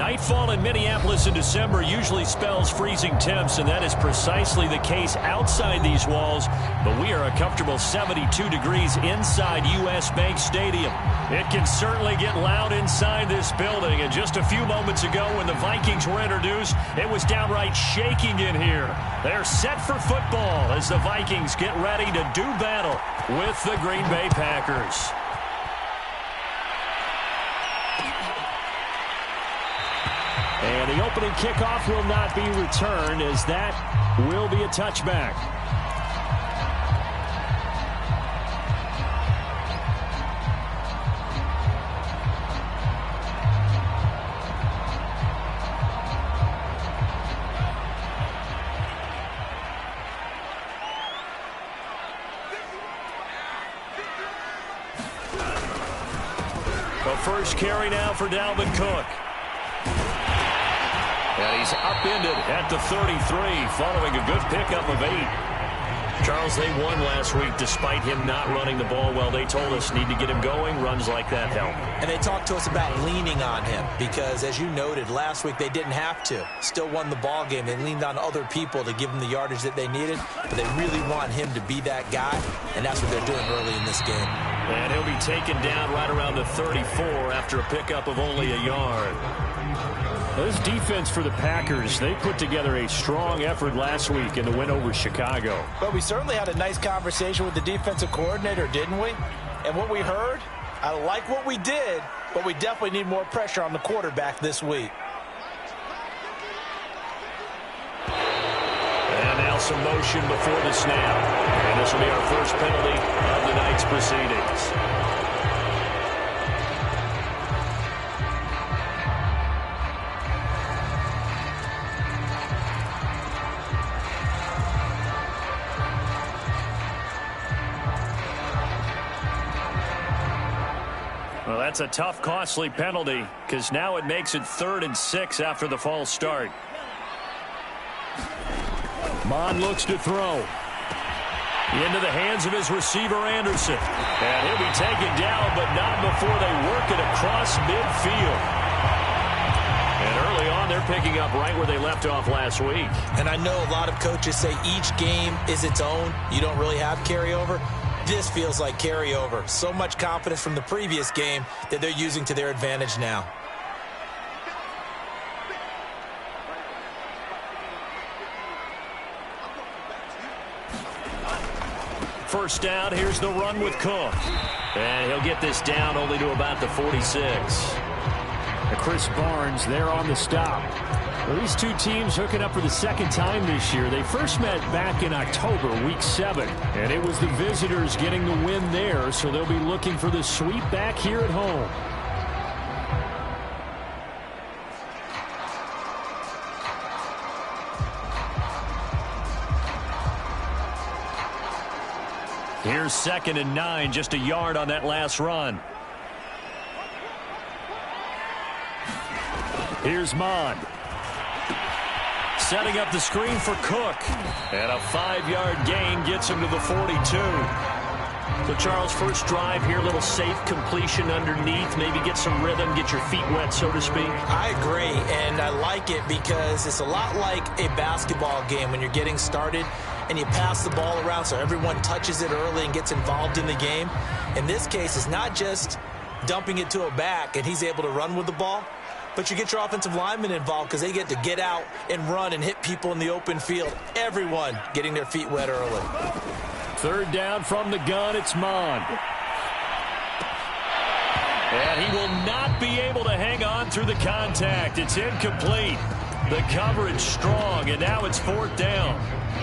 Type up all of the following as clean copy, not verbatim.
Nightfall in Minneapolis in December usually spells freezing temps, and that is precisely the case outside these walls. But we are a comfortable 72 degrees inside U.S. Bank Stadium. It can certainly get loud inside this building. And just a few moments ago when the Vikings were introduced, it was downright shaking in here. They're set for football as the Vikings get ready to do battle with the Green Bay Packers. And the opening kickoff will not be returned, as that will be a touchback. The first carry now for Dalvin Cook. And he's upended at the 33 following a good pickup of 8. Charles, they won last week despite him not running the ball well. They told us need to get him going. Runs like that help. And they talked to us about leaning on him because, as you noted, last week they didn't have to. Still won the ball game. They leaned on other people to give them the yardage that they needed, but they really want him to be that guy, and that's what they're doing early in this game. And he'll be taken down right around the 34 after a pickup of only a yard. This defense for the Packers, they put together a strong effort last week in the win over Chicago. But we certainly had a nice conversation with the defensive coordinator, didn't we? And what we heard, I like what we did, but we definitely need more pressure on the quarterback this week. And now some motion before the snap. And this will be our first penalty of the night's proceedings. Well, that's a tough, costly penalty because now it makes it 3rd and 6 after the false start. Mond looks to throw. Into the hands of his receiver, Anderson. And he'll be taken down, but not before they work it across midfield. And early on, they're picking up right where they left off last week. And I know a lot of coaches say each game is its own. You don't really have carryover. This feels like carryover. So much confidence from the previous game that they're using to their advantage now. First down, here's the run with Cook. And he'll get this down only to about the 46. Chris Barnes there on the stop. Well, these two teams hooking up for the second time this year. They first met back in October, week 7. And it was the visitors getting the win there, so they'll be looking for the sweep back here at home. Here's 2nd and 9, just a yard on that last run. Here's Mond. Setting up the screen for Cook. And a 5-yard gain gets him to the 42. So, Charles, first drive here, little safe completion underneath. Maybe get some rhythm, get your feet wet, so to speak. I agree, and I like it because it's a lot like a basketball game when you're getting started and you pass the ball around so everyone touches it early and gets involved in the game. In this case, it's not just dumping it to a back and he's able to run with the ball, but you get your offensive linemen involved because they get to get out and run and hit people in the open field. Everyone getting their feet wet early. 3rd down from the gun, it's Mond. And he will not be able to hang on through the contact. It's incomplete. The coverage strong, and now it's 4th down.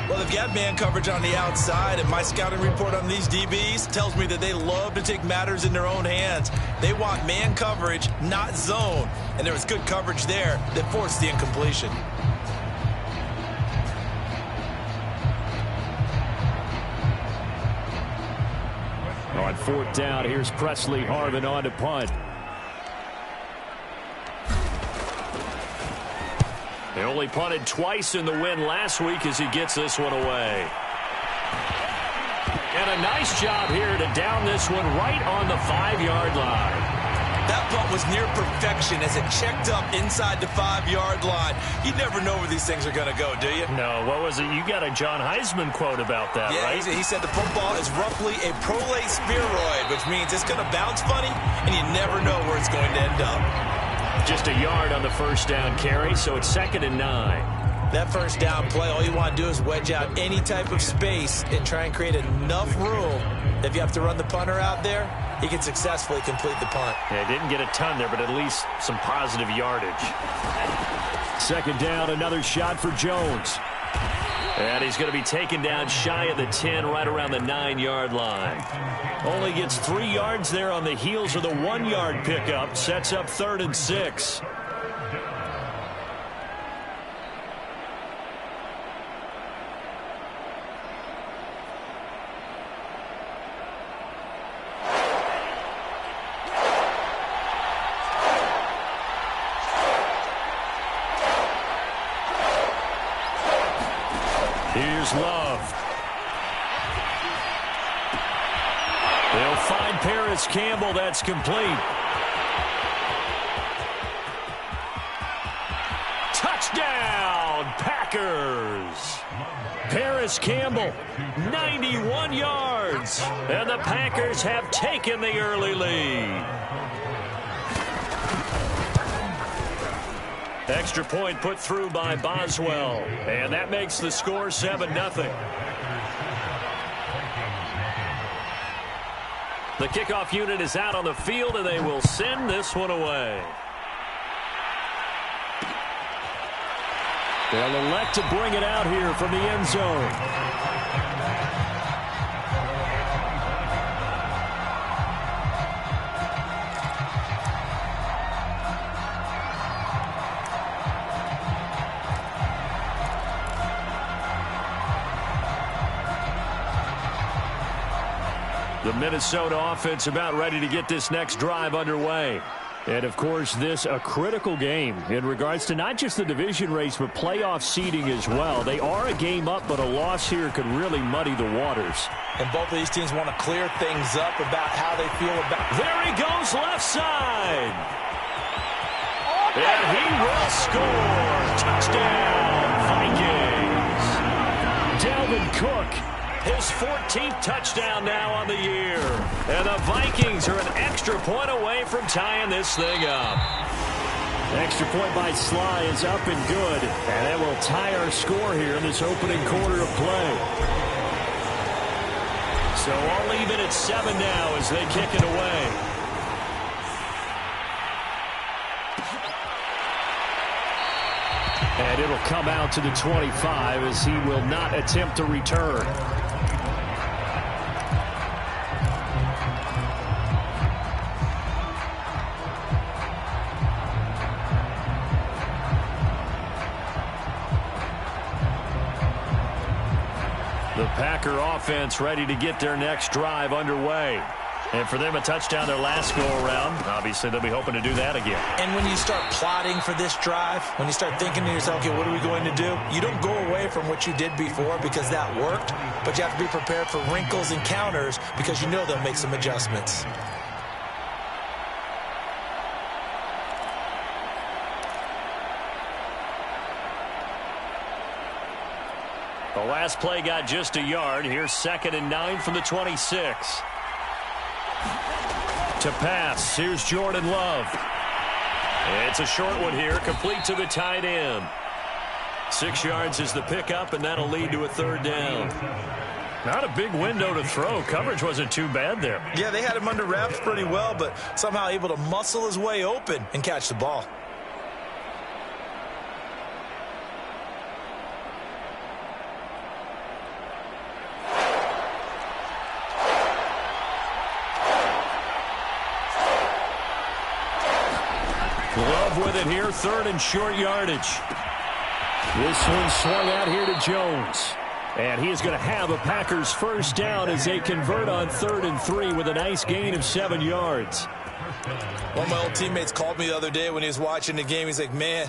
Well, they've got man coverage on the outside, and my scouting report on these DBs tells me that they love to take matters in their own hands. They want man coverage, not zone. And there was good coverage there that forced the incompletion. On 4th down, here's Presley Harvin on to punt. They only punted twice in the win last week as he gets this one away. And a nice job here to down this one right on the 5-yard line. That punt was near perfection as it checked up inside the 5-yard line. You never know where these things are going to go, do you? No, what was it? You got a John Heisman quote about that, yeah, right? He said the football is roughly a prolate spheroid, which means it's going to bounce funny, and you never know where it's going to end up. Just a yard on the first down carry, so it's 2nd and 9. That first down play, all you want to do is wedge out any type of space and try and create enough room. If you have to run the punter out there, he can successfully complete the punt. Yeah, didn't get a ton there, but at least some positive yardage. 2nd down, another shot for Jones. And he's going to be taken down shy of the 10, right around the 9-yard line. Only gets 3 yards there on the heels of the 1-yard pickup. Sets up 3rd and 6. Here's Love. They'll find Paris Campbell. That's complete. Touchdown, Packers. Paris Campbell, 91 yards. And the Packers have taken the early lead. Extra point put through by Boswell. And that makes the score 7-0. The kickoff unit is out on the field, and they will send this one away. They'll elect to bring it out here from the end zone. The Minnesota offense about ready to get this next drive underway. And, of course, this a critical game in regards to not just the division race, but playoff seeding as well. They are a game up, but a loss here could really muddy the waters. And both of these teams want to clear things up about how they feel about. There he goes, left side. And he will score. Touchdown, Vikings. Dalvin Cook. His 14th touchdown now on the year. And the Vikings are an extra point away from tying this thing up. Extra point by Sly is up and good. And that will tie our score here in this opening quarter of play. So all even at 7 now as they kick it away. And it'll come out to the 25 as he will not attempt to return. The Packer offense ready to get their next drive underway. And for them, a touchdown their last go-around. Obviously, they'll be hoping to do that again. And when you start plotting for this drive, when you start thinking to yourself, okay, what are we going to do? You don't go away from what you did before because that worked, but you have to be prepared for wrinkles and counters because you know they'll make some adjustments. The last play got just a yard. Here's 2nd and 9 from the 26. To pass, here's Jordan Love. It's a short one here, complete to the tight end. 6 yards is the pickup, and that'll lead to a 3rd down. Not a big window to throw. Coverage wasn't too bad there. Yeah, they had him under wraps pretty well, but somehow able to muscle his way open and catch the ball. Love with it here, 3rd and short yardage. This one swung out here to Jones. And he is going to have a Packers first down as they convert on 3rd and 3 with a nice gain of 7 yards. One of my old teammates called me the other day when he was watching the game. He's like, man,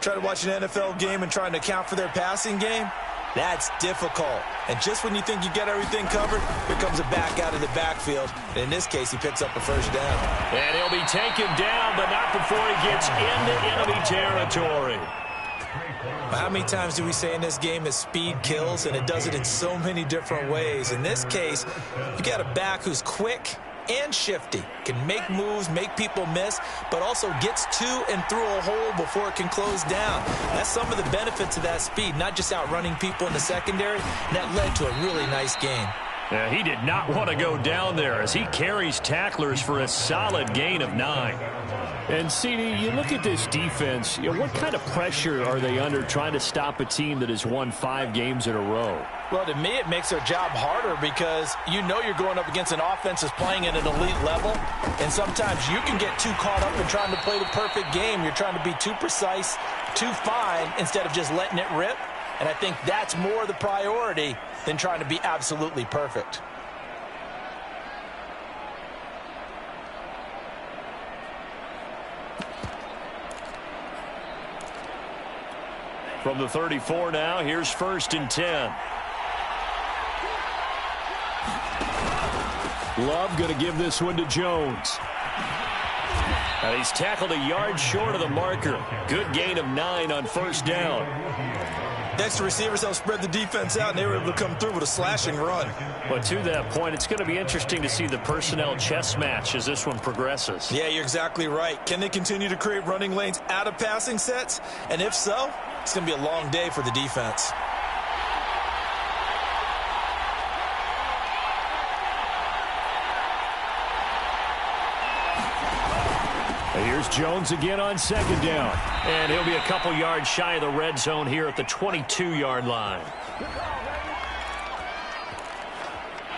try to watch an NFL game and trying to account for their passing game. That's difficult. And just when you think you get everything covered, here comes a back out of the backfield. And in this case, he picks up a first down. And he'll be taken down, but not before he gets into enemy territory. How many times do we say in this game that speed kills, and it does it in so many different ways? In this case, you got a back who's quick and shifty, can make moves, make people miss, but also gets to and through a hole before it can close down. That's some of the benefits of that speed, not just outrunning people in the secondary, and that led to a really nice game. Yeah, he did not want to go down there as he carries tacklers for a solid gain of 9. And, CD, you look at this defense, what kind of pressure are they under trying to stop a team that has won 5 games in a row? Well, to me, it makes their job harder because you know you're going up against an offense that's playing at an elite level, and sometimes you can get too caught up in trying to play the perfect game. You're trying to be too precise, too fine, instead of just letting it rip. And I think that's more the priority than trying to be absolutely perfect. From the 34 now, here's 1st and 10. Love going to give this one to Jones. And he's tackled a yard short of the marker. Good gain of 9 on 1st down. Next, the receivers helped spread the defense out, and they were able to come through with a slashing run. But to that point, it's going to be interesting to see the personnel chess match as this one progresses. Yeah, you're exactly right. Can they continue to create running lanes out of passing sets? And if so, it's going to be a long day for the defense. Here's Jones again on 2nd down. And he'll be a couple yards shy of the red zone here at the 22-yard line.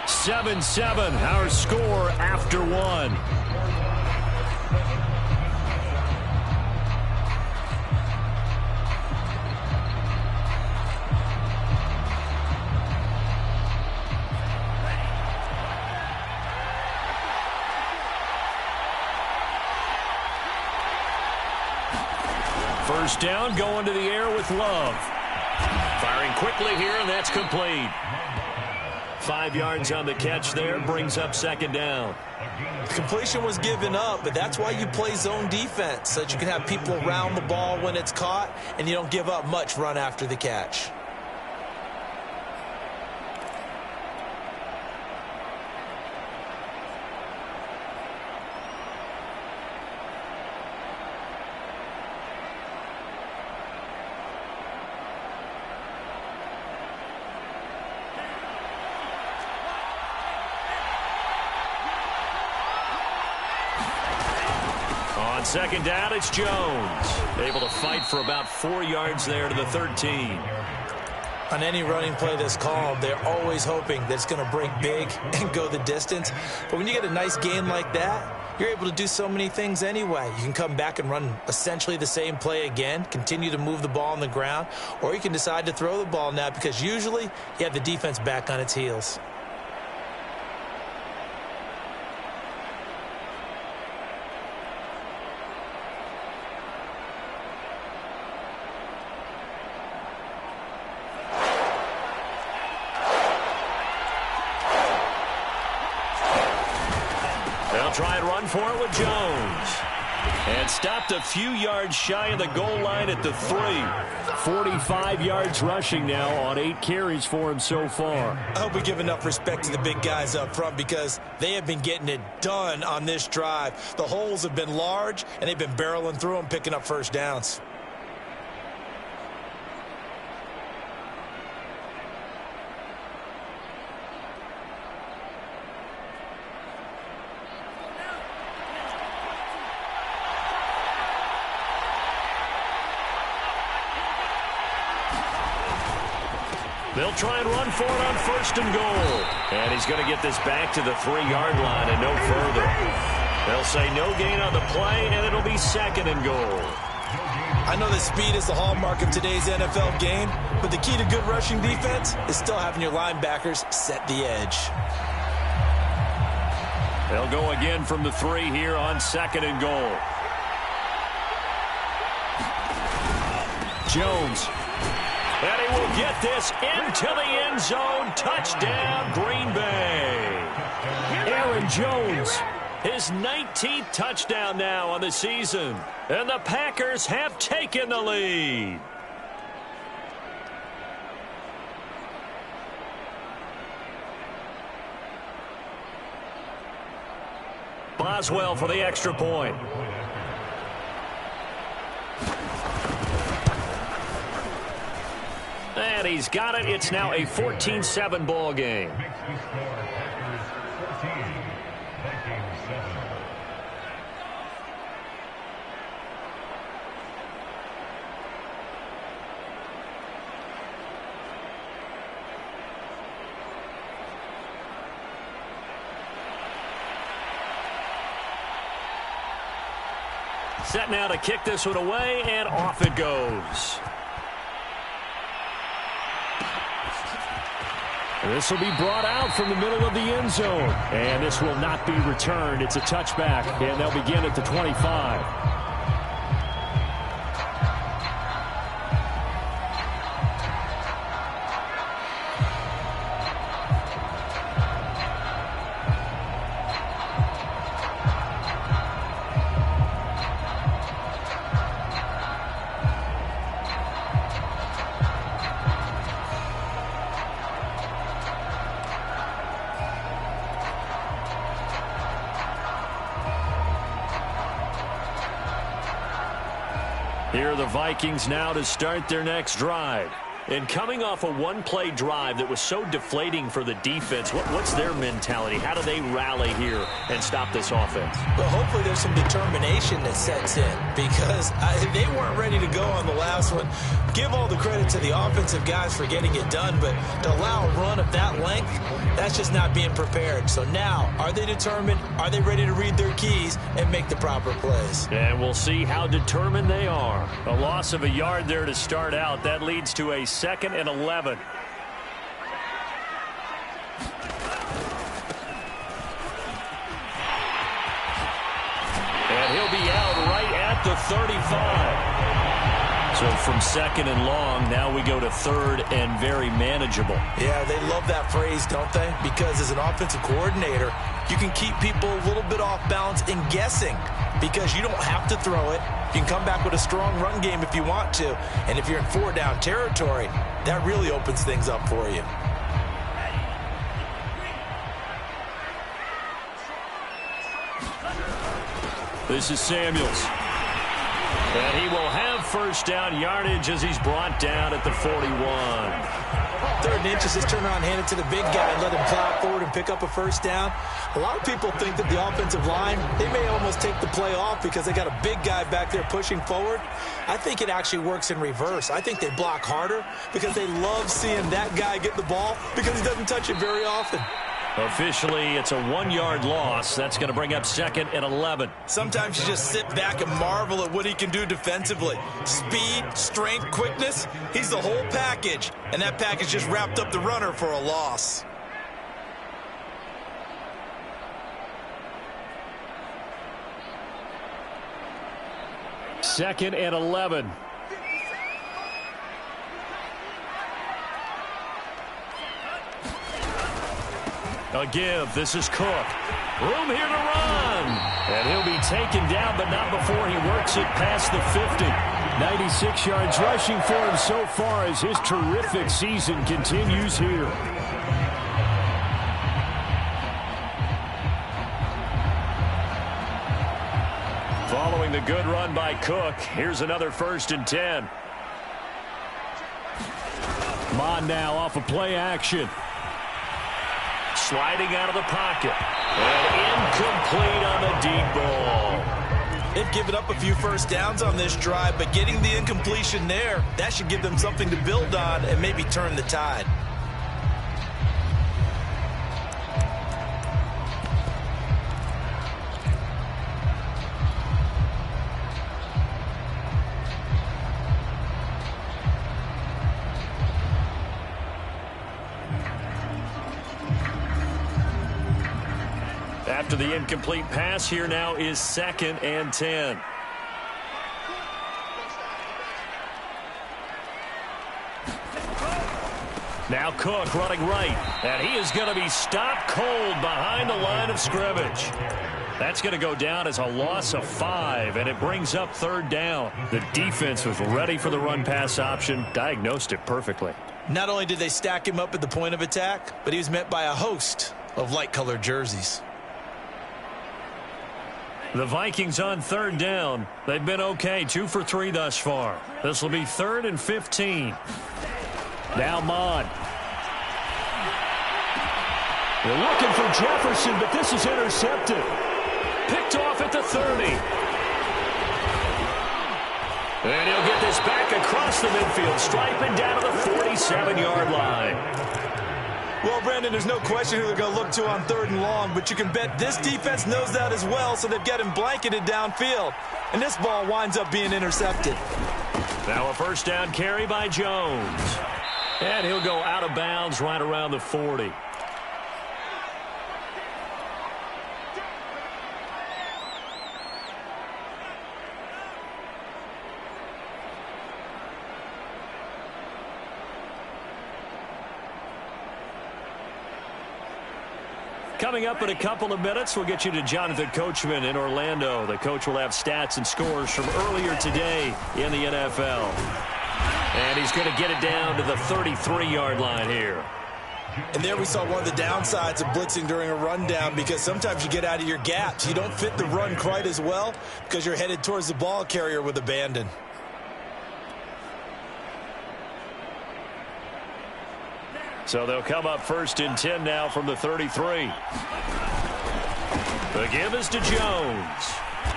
7-7, our score after 1. First down, going to the air with Love. Firing quickly here, and that's complete. 5 yards on the catch there, brings up 2nd down. Completion was given up, but that's why you play zone defense, so that you can have people around the ball when it's caught, and you don't give up much run after the catch. On 2nd down, it's Jones. Able to fight for about 4 yards there to the 13. On any running play that's called, they're always hoping that it's going to break big and go the distance. But when you get a nice gain like that, you're able to do so many things anyway. You can come back and run essentially the same play again, continue to move the ball on the ground, or you can decide to throw the ball now because usually you have the defense back on its heels. They'll try and run for it with Jones. And stopped a few yards shy of the goal line at the 3. 45 yards rushing now on 8 carries for him so far. I hope we give enough respect to the big guys up front because they have been getting it done on this drive. The holes have been large, and they've been barreling through them, picking up first downs. They'll try and run for it on 1st and goal. And he's going to get this back to the 3-yard line and no further. They'll say no gain on the play, and it'll be 2nd and goal. I know that speed is the hallmark of today's NFL game, but the key to good rushing defense is still having your linebackers set the edge. They'll go again from the 3 here on 2nd and goal. Jones And he will get this into the end zone. Touchdown, Green Bay. Aaron Jones, his 19th touchdown now on the season. And the Packers have taken the lead. Boswell for the extra point. And he's got it. It's now a 14-7 ball game. Set now to kick this one away, and off it goes. This will be brought out from the middle of the end zone. And this will not be returned. It's a touchback, and they'll begin at the 25. Here are the Vikings now to start their next drive. And coming off a one-play drive that was so deflating for the defense, what's their mentality? How do they rally here and stop this offense? Well, hopefully there's some determination that sets in because they weren't ready to go on the last one. Give all the credit to the offensive guys for getting it done, but to allow a run of that length, that's just not being prepared. So now, are they determined? Are they ready to read their keys and make the proper plays? And we'll see how determined they are. A loss of a yard there to start out. That leads to a 2nd and 11. And he'll be out right at the 35. So from 2nd and long, now we go to 3rd and very manageable. Yeah, they love that phrase, don't they? Because as an offensive coordinator, you can keep people a little bit off balance in guessing because you don't have to throw it. You can come back with a strong run game if you want to. And if you're in 4-down territory, that really opens things up for you. This is Samuels. And he will have 1st down yardage as he's brought down at the 41. 3rd and inches, just turn around, hand it to the big guy and let him plow forward and pick up a 1st down. A lot of people think that the offensive line, they may almost take the play off because they got a big guy back there pushing forward. I think it actually works in reverse. I think they block harder because they love seeing that guy get the ball because he doesn't touch it very often. Officially, it's a 1-yard loss. That's going to bring up 2nd and 11. Sometimes you just sit back and marvel at what he can do defensively. Speed, strength, quickness, he's the whole package. And that package just wrapped up the runner for a loss. Second and 11. A give. This is Cook. Room here to run. And he'll be taken down, but not before he works it past the 50. 96 yards rushing for him so far as his terrific season continues here. Following the good run by Cook, here's another 1st and 10. Mond now off of play action. Sliding out of the pocket. And incomplete on the deep ball. They've given up a few 1st downs on this drive, but getting the incompletion there, that should give them something to build on and maybe turn the tide. After the incomplete pass, here now is 2nd and 10. Now Cook running right, and he is going to be stopped cold behind the line of scrimmage. That's going to go down as a loss of 5, and it brings up 3rd down. The defense was ready for the run-pass option, diagnosed it perfectly. Not only did they stack him up at the point of attack, but he was met by a host of light-colored jerseys. The Vikings on 3rd down. They've been okay, 2 for 3 thus far. This will be 3rd and 15. Now Mond. They're looking for Jefferson, but this is intercepted. Picked off at the 30. And he'll get this back across the midfield, striping down to the 47-yard line. Well, Brandon, there's no question who they're going to look to on 3rd and long, but you can bet this defense knows that as well, so they've got him blanketed downfield. And this ball winds up being intercepted. Now a 1st down carry by Jones. And he'll go out of bounds right around the 40. Coming up in a couple of minutes, we'll get you to Jonathan Coachman in Orlando. The coach will have stats and scores from earlier today in the NFL. And he's going to get it down to the 33-yard line here. And there we saw one of the downsides of blitzing during a rundown, because sometimes you get out of your gaps. You don't fit the run quite as well because you're headed towards the ball carrier with abandon. So they'll come up 1st and 10 now from the 33. The give is to Jones.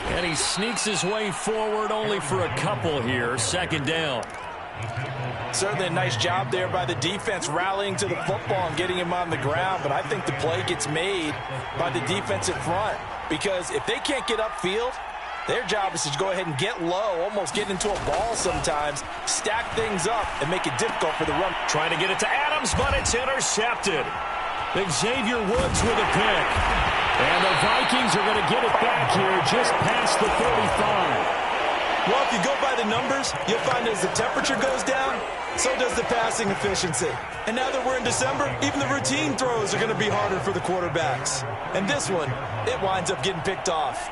And he sneaks his way forward only for a couple here. 2nd down. Certainly a nice job there by the defense rallying to the football and getting him on the ground. But I think the play gets made by the defensive front, because if they can't get upfield, their job is to go ahead and get low, almost get into a ball sometimes, stack things up, and make it difficult for the run. Trying to get it to Adams, but it's intercepted. Xavier Woods with a pick. And the Vikings are going to get it back here just past the 35. Well, if you go by the numbers, you'll find as the temperature goes down, so does the passing efficiency. And now that we're in December, even the routine throws are going to be harder for the quarterbacks. And this one, it winds up getting picked off.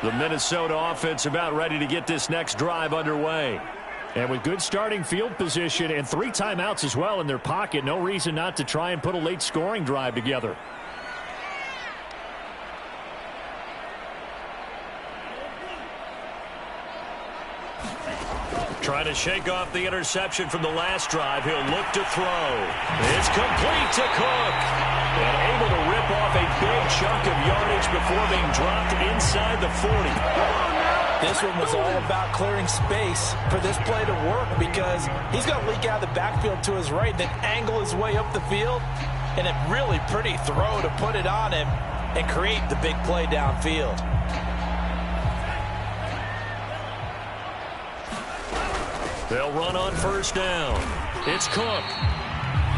The Minnesota offense about ready to get this next drive underway. And with good starting field position and 3 timeouts as well in their pocket, no reason not to try and put a late scoring drive together. Trying to shake off the interception from the last drive. He'll look to throw. It's complete to Cook. And able to rip off a big chunk of yardage before being dropped inside the 40. This one was all about clearing space for this play to work, because he's going to leak out of the backfield to his right, then angle his way up the field. And a really pretty throw to put it on him and create the big play downfield. They'll run on 1st down. It's Cook.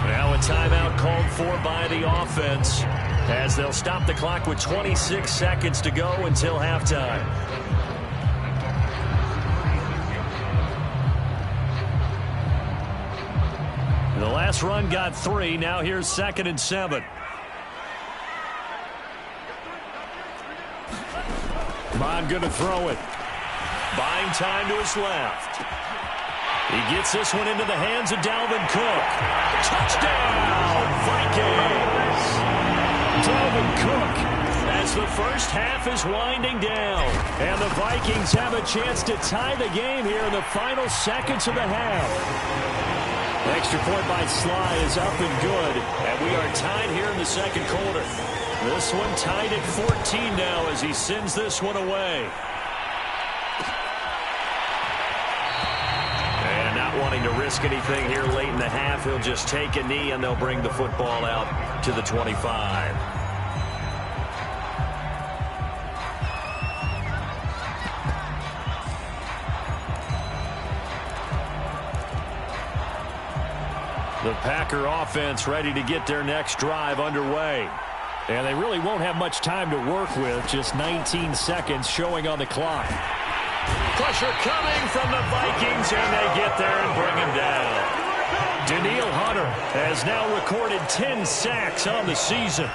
Now a timeout called for by the offense, as they'll stop the clock with 26 seconds to go until halftime. The last run got 3. Now here's 2nd and 7. Mond going to throw it. Buying time to his left. He gets this one into the hands of Dalvin Cook. Touchdown, Vikings! Dalvin Cook, as the first half is winding down. And the Vikings have a chance to tie the game here in the final seconds of the half. Extra point by Sly is up and good. And we are tied here in the 2nd quarter. This one tied at 14 now as he sends this one away. Wanting to risk anything here late in the half, he'll just take a knee and they'll bring the football out to the 25. The Packer offense ready to get their next drive underway. And they really won't have much time to work with, just 19 seconds showing on the clock. Pressure coming from the Vikings, and they get there and bring him down. Danielle Hunter has now recorded 10 sacks on the season.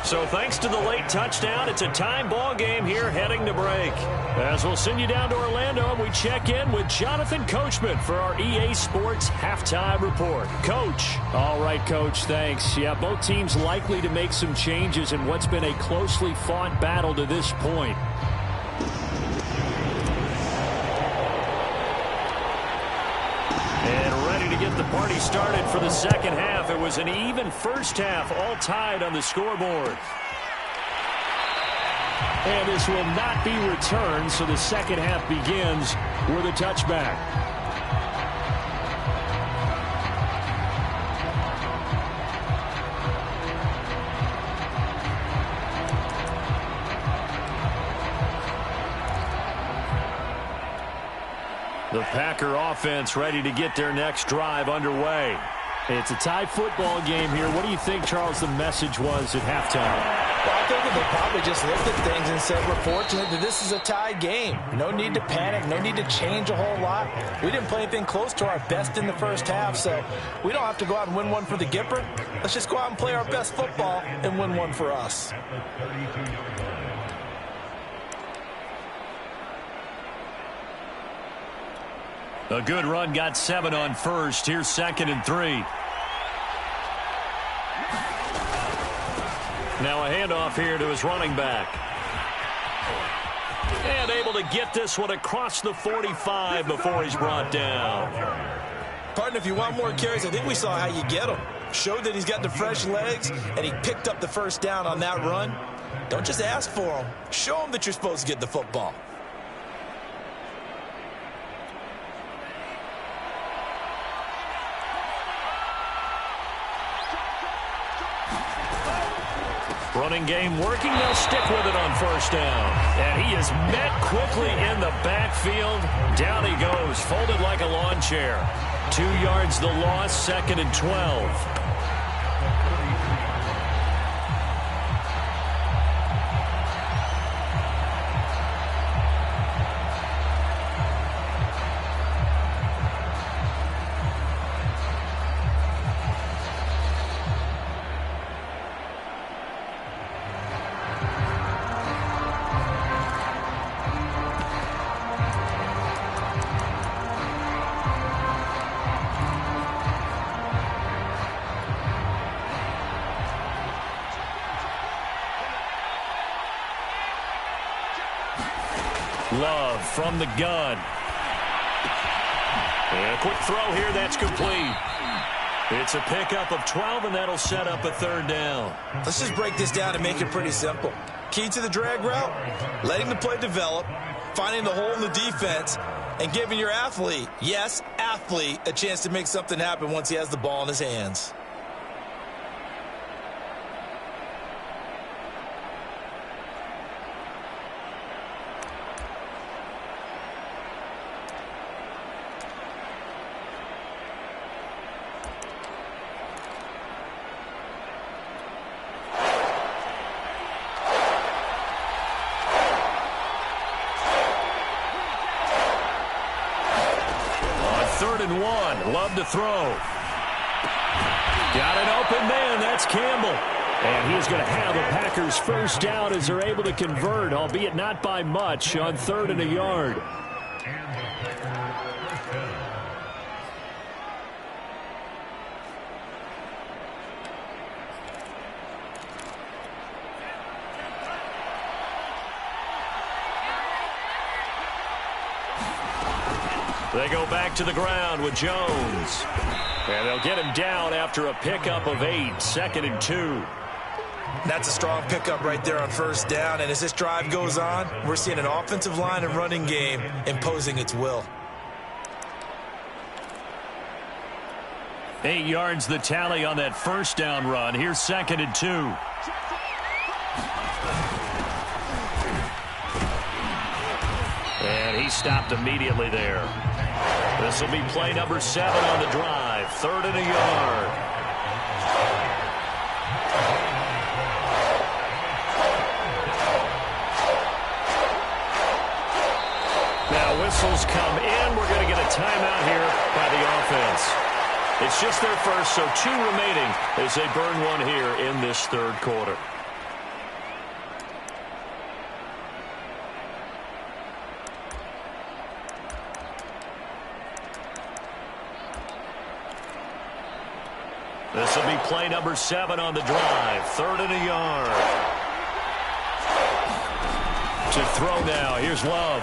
So thanks to the late touchdown, it's a tie ball game here heading to break. As we'll send you down to Orlando, and we check in with Jonathan Coachman for our EA Sports Halftime Report. Coach. All right, Coach, thanks. Yeah, both teams likely to make some changes in what's been a closely fought battle to this point. And ready to get the party started for the second half. It was an even first half, all tied on the scoreboard. And this will not be returned, so the second half begins with a touchback. The Packer offense ready to get their next drive underway. It's a tie football game here. What do you think, Charles, the message was at halftime? Well, I think that they probably just looked at things and said, we're fortunate that this is a tie game. No need to panic. No need to change a whole lot. We didn't play anything close to our best in the first half, so we don't have to go out and win one for the Gipper. Let's just go out and play our best football and win one for us. A good run got 7 on first. Here's 2nd and 3. Now a handoff here to his running back. And able to get this one across the 45 before he's brought down. Partner, if you want more carries, I think we saw how you get him. Showed that he's got the fresh legs, and he picked up the first down on that run. Don't just ask for him. Show him that you're supposed to get the football. Running game working. They'll stick with it on first down. And he is met quickly in the backfield. Down he goes, folded like a lawn chair. 2 yards the loss, 2nd and 12. Love from the gun. And a quick throw here, that's complete. It's a pickup of 12, and that'll set up a 3rd down. Let's just break this down and make it pretty simple. Key to the drag route, letting the play develop, finding the hole in the defense, and giving your athlete, yes, athlete, a chance to make something happen once he has the ball in his hands. Love to throw. Got an open man. That's Campbell. And he's going to have the Packers first down as they're able to convert, albeit not by much, on 3rd and a yard. They go back to the ground with Jones. And they'll get him down after a pickup of 8, 2nd and 2. That's a strong pickup right there on first down. And as this drive goes on, we're seeing an offensive line and running game imposing its will. 8 yards the tally on that first down run. Here's 2nd and 2. And he stopped immediately there. This will be play number 7 on the drive. 3rd and a yard. Now whistles come in. We're going to get a timeout here by the offense. It's just their first, so 2 remaining as they burn one here in this third quarter. This will be play number 7 on the drive. 3rd and a yard. To throw now. Here's Love.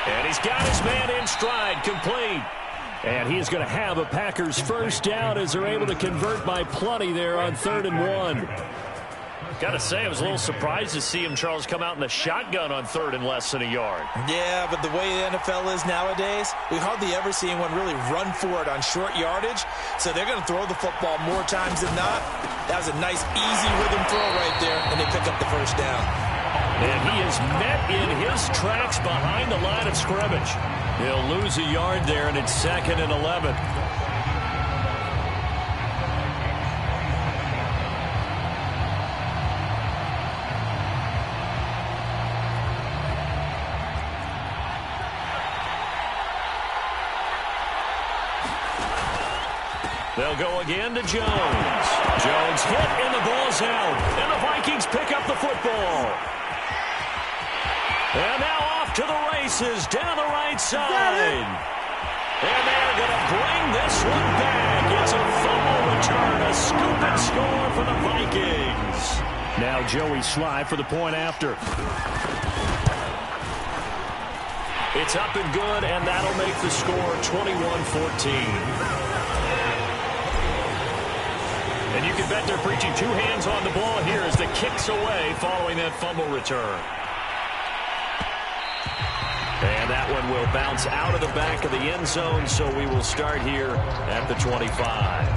And he's got his man in stride. Complete. And he's going to have a Packers first down as they're able to convert by plenty there on 3rd and 1. Got to say, I was a little surprised to see him, Charles, come out in the shotgun on 3rd and less than a yard. Yeah, but the way the NFL is nowadays, we hardly ever see anyone really run for it on short yardage. So they're going to throw the football more times than not. That was a nice, easy rhythm throw right there, and they pick up the first down. And he is met in his tracks behind the line of scrimmage. He'll lose a yard there, and it's 2nd and 11. They'll go again to Jones. Jones hit, and the ball's out. And the Vikings pick up the football. And now off to the races down the right side. And they're going to bring this one back. It's a fumble return, a scoop and score for the Vikings. Now Joey Sly for the point after. It's up and good, and that'll make the score 21-14. And you can bet they're preaching 2 hands on the ball here as the kick's away following that fumble return. And that one will bounce out of the back of the end zone, so we will start here at the 25.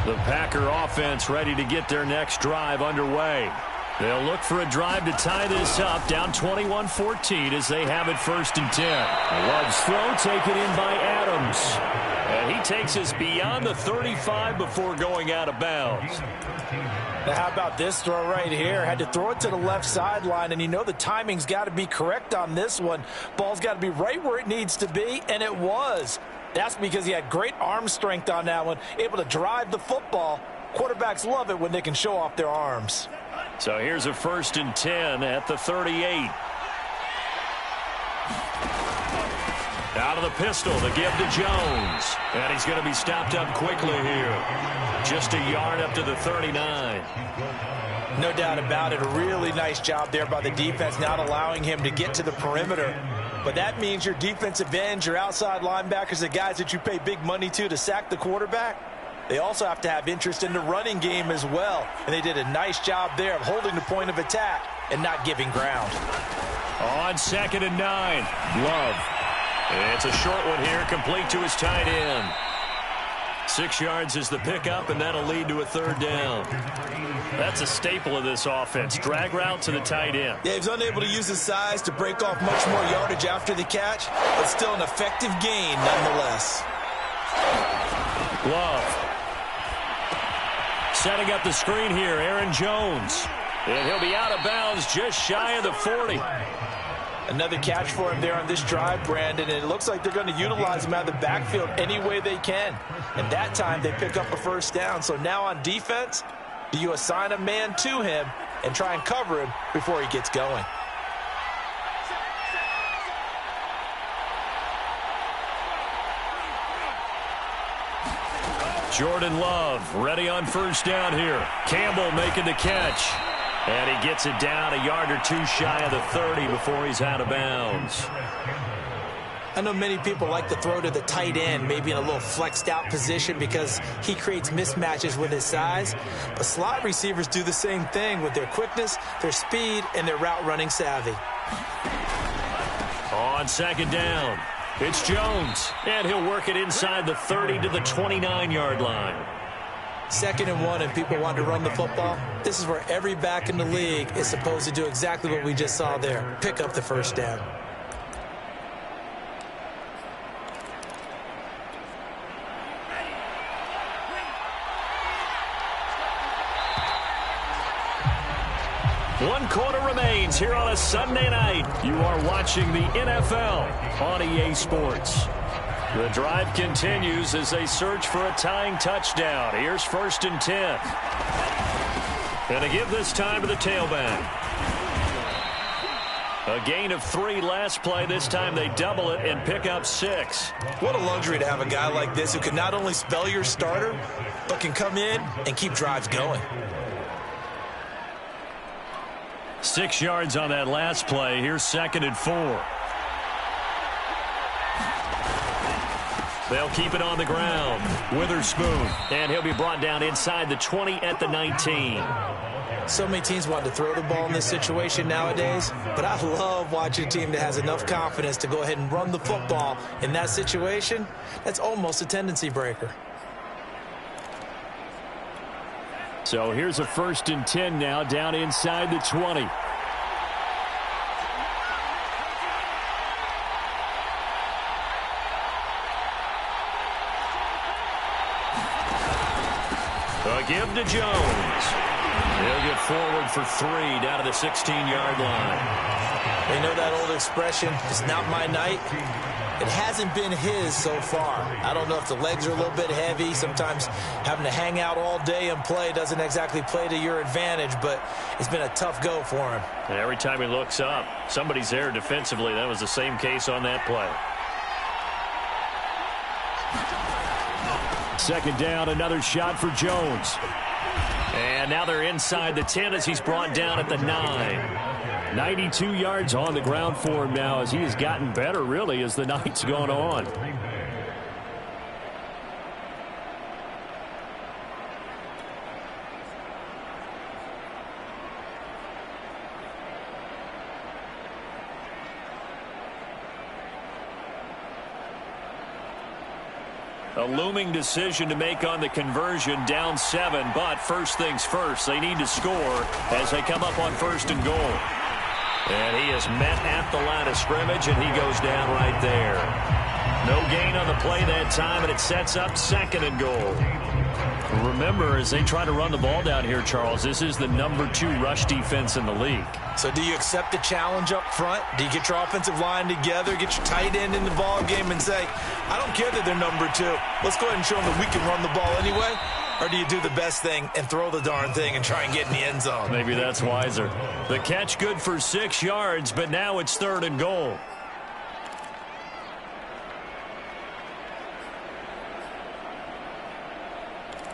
The Packer offense ready to get their next drive underway. They'll look for a drive to tie this up, down 21-14 as they have it 1st and 10. Love's throw taken in by Adams. And he takes us beyond the 35 before going out of bounds. Now how about this throw right here? Had to throw it to the left sideline, and you know the timing's got to be correct on this one. Ball's got to be right where it needs to be, and it was. That's because he had great arm strength on that one, able to drive the football. Quarterbacks love it when they can show off their arms. So here's a 1st and 10 at the 38. Out of the pistol, the give to Jones. And he's going to be stopped up quickly here. Just a yard up to the 39. No doubt about it. A really nice job there by the defense, not allowing him to get to the perimeter. But that means your defensive ends, your outside linebackers, the guys that you pay big money to sack the quarterback, they also have to have interest in the running game as well. And they did a nice job there of holding the point of attack and not giving ground. On 2nd and 9, Love. It's a short one here, complete to his tight end. 6 yards is the pickup, and that'll lead to a 3rd down. That's a staple of this offense. Drag route to the tight end. Yeah, he's unable to use his size to break off much more yardage after the catch, but still an effective gain nonetheless. Love. Setting up the screen here, Aaron Jones. And he'll be out of bounds just shy of the 40. Another catch for him there on this drive, Brandon, and it looks like they're going to utilize him out of the backfield any way they can. And that time they pick up a 1st down. So now on defense, do you assign a man to him and try and cover him before he gets going? Jordan Love ready on 1st down here. Campbell making the catch. And he gets it down a yard or 2 shy of the 30 before he's out of bounds. I know many people like to throw to the tight end, maybe in a little flexed out position because he creates mismatches with his size. But slot receivers do the same thing with their quickness, their speed, and their route running savvy. On 2nd down, it's Jones. And he'll work it inside the 30 to the 29-yard line. 2nd and 1 and people want to run the football, this is where every back in the league is supposed to do exactly what we just saw there. Pick up the first down. One quarter remains here on a Sunday night. You are watching the NFL on EA Sports. The drive continues as they search for a tying touchdown. Here's 1st and 10. And they give this time to the tailback. A gain of 3 last play. This time they double it and pick up 6. What a luxury to have a guy like this who can not only spell your starter, but can come in and keep drives going. 6 yards on that last play. Here's 2nd and 4. They'll keep it on the ground. Witherspoon. And he'll be brought down inside the 20 at the 19. So many teams want to throw the ball in this situation nowadays, but I love watching a team that has enough confidence to go ahead and run the football in that situation. That's almost a tendency breaker. So here's a 1st and 10 now down inside the 20. A give to Jones. He'll get forward for 3 down to the 16-yard line. You know that old expression, it's not my night? It hasn't been his so far. I don't know if the legs are a little bit heavy. Sometimes having to hang out all day and play doesn't exactly play to your advantage, but it's been a tough go for him. And every time he looks up, somebody's there defensively. That was the same case on that play. 2nd down, another shot for Jones. And now they're inside the 10 as he's brought down at the 9. 92 yards on the ground for him now as he has gotten better, really, as the night's gone on. A looming decision to make on the conversion, down 7, but first things first, they need to score as they come up on 1st and goal. And he is met at the line of scrimmage, and he goes down right there. No gain on the play that time, and it sets up 2nd and goal. Remember, as they try to run the ball down here, Charles, this is the number 2 rush defense in the league. So do you accept the challenge up front? Do you get your offensive line together, get your tight end in the ball game and say, I don't care that they're number 2. Let's go ahead and show them that we can run the ball anyway? Or do you do the best thing and throw the darn thing and try and get in the end zone? Maybe that's wiser. The catch good for 6 yards, but now it's 3rd and goal.